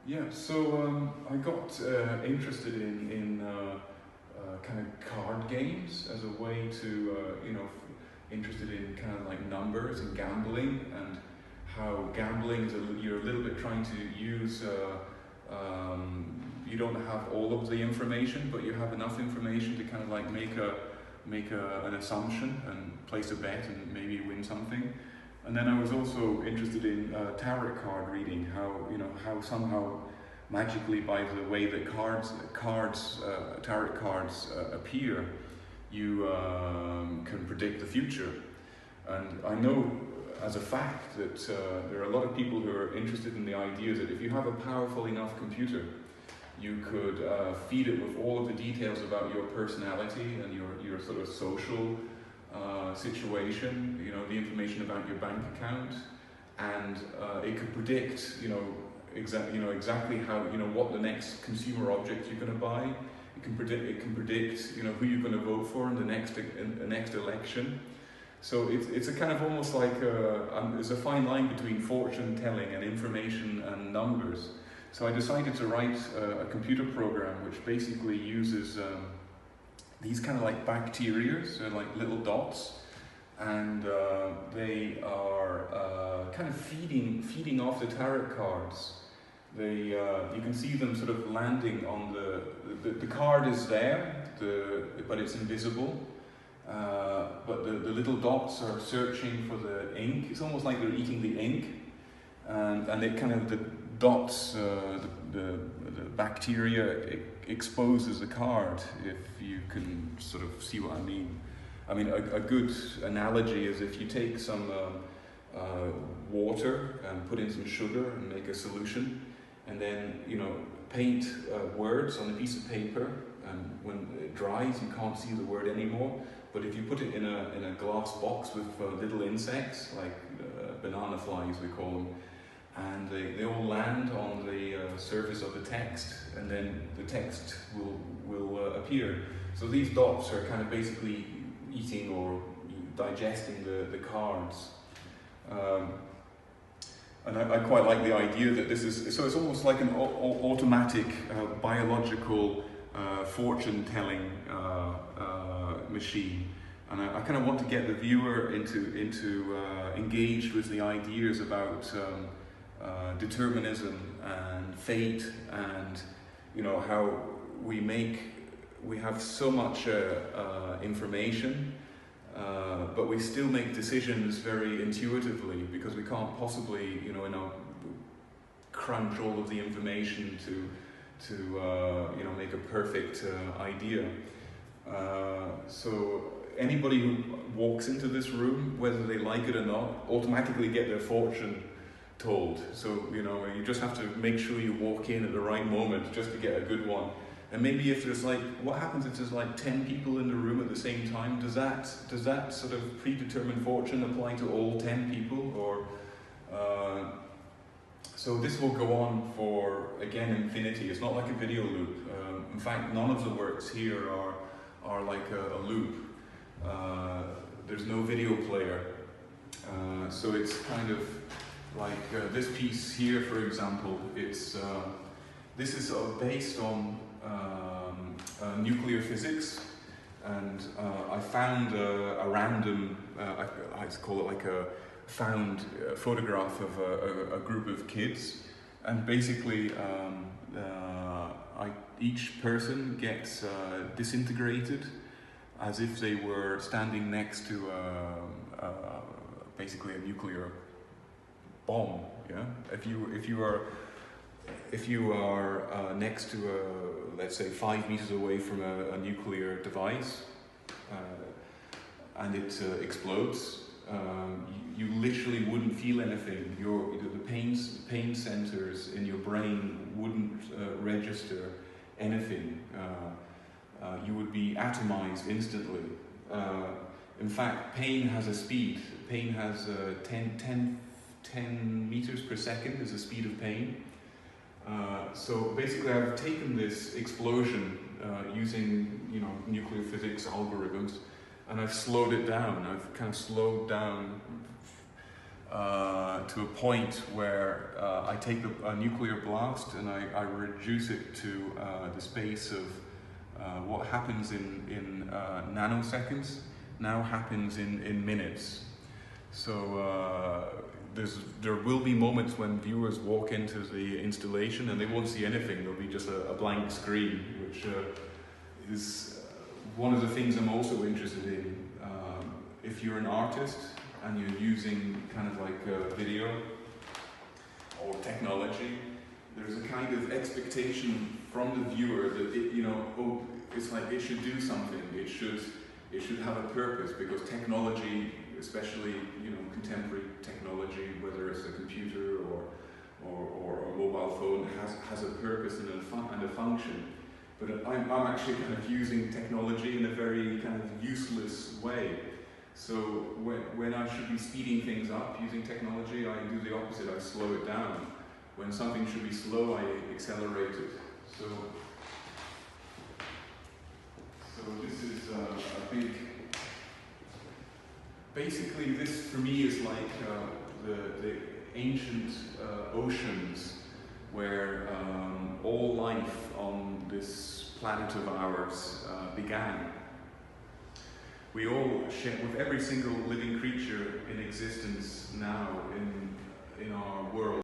Yeah, so I got interested in kind of card games as a way to, interested in kind of like numbers and gambling, and how gambling is you're a little bit trying to use, you don't have all of the information, but you have enough information to kind of like make an assumption and place a bet and maybe win something. And then I was also interested in tarot card reading, how somehow magically, by the way that tarot cards appear, you can predict the future. And I know as a fact that there are a lot of people who are interested in the idea that if you have a powerful enough computer, you could feed it with all of the details about your personality and your sort of social situation, the information about your bank account, and it could predict, exactly how, what the next consumer object you're going to buy. It can predict, who you're going to vote for in the next election. So it's a kind of almost like there's a fine line between fortune telling and information and numbers. So I decided to write a computer program which basically uses these kind of like bacteria, so like little dots, and they are kind of feeding off the tarot cards. You can see them sort of landing on the card is there, but it's invisible. But the little dots are searching for the ink. It's almost like they're eating the ink, and it kind of, the dots, the bacteria exposes the card, if you can sort of see what I mean. I mean, a good analogy is if you take some water and put in some sugar and make a solution, and then paint words on a piece of paper, and when it dries you can't see the word anymore. But if you put it in a glass box with little insects, like banana flies we call them, and they all land on the surface of the text, and then the text will appear. So these dots are kind of basically eating or digesting the cards. And I quite like the idea that this is, so it's almost like an automatic biological fortune-telling machine. And I kind of want to get the viewer into engaged with the ideas about determinism and fate, and how we have so much information, but we still make decisions very intuitively, because we can't possibly crunch all of the information to make a perfect idea. So anybody who walks into this room, whether they like it or not, automatically get their fortune told. So you just have to make sure you walk in at the right moment just to get a good one. And maybe if there's what happens if there's 10 people in the room at the same time? Does that sort of predetermined fortune apply to all 10 people? Or so this will go on for, again, infinity. It's not like a video loop. In fact, none of the works here are like a loop. There's no video player. So it's kind of like this piece here, for example. This is based on nuclear physics, and I found a random, I call it like a found photograph of a group of kids, and basically each person gets disintegrated as if they were standing next to basically a nuclear bomb. Yeah, if you are next to let's say 5 meters away from a nuclear device, and it explodes, you literally wouldn't feel anything. The pain centers in your brain wouldn't register anything. You would be atomized instantly. In fact, pain has a speed. Pain has 10 meters per second is the speed of pain. So basically, I've taken this explosion using nuclear physics algorithms, and I've slowed it down. I've kind of slowed down to a point where I take a nuclear blast and I reduce it to the space of what happens in nanoseconds now happens in minutes. So there will be moments when viewers walk into the installation and they won't see anything. There'll be just a blank screen, which is one of the things I'm also interested in. If you're an artist and you're using kind of like video or technology, there's a kind of expectation from the viewer that it's like it should do something. It should have a purpose, because technology, especially contemporary technology, whether it's a computer or a mobile phone, has a purpose and a function. But I'm actually kind of using technology in a very kind of useless way. So when I should be speeding things up using technology, I do the opposite. I slow it down. When something should be slow, I accelerate it. So this is a big. Basically, this for me is like the ancient oceans, where all life on this planet of ours began. We all share, with every single living creature in existence now in our world.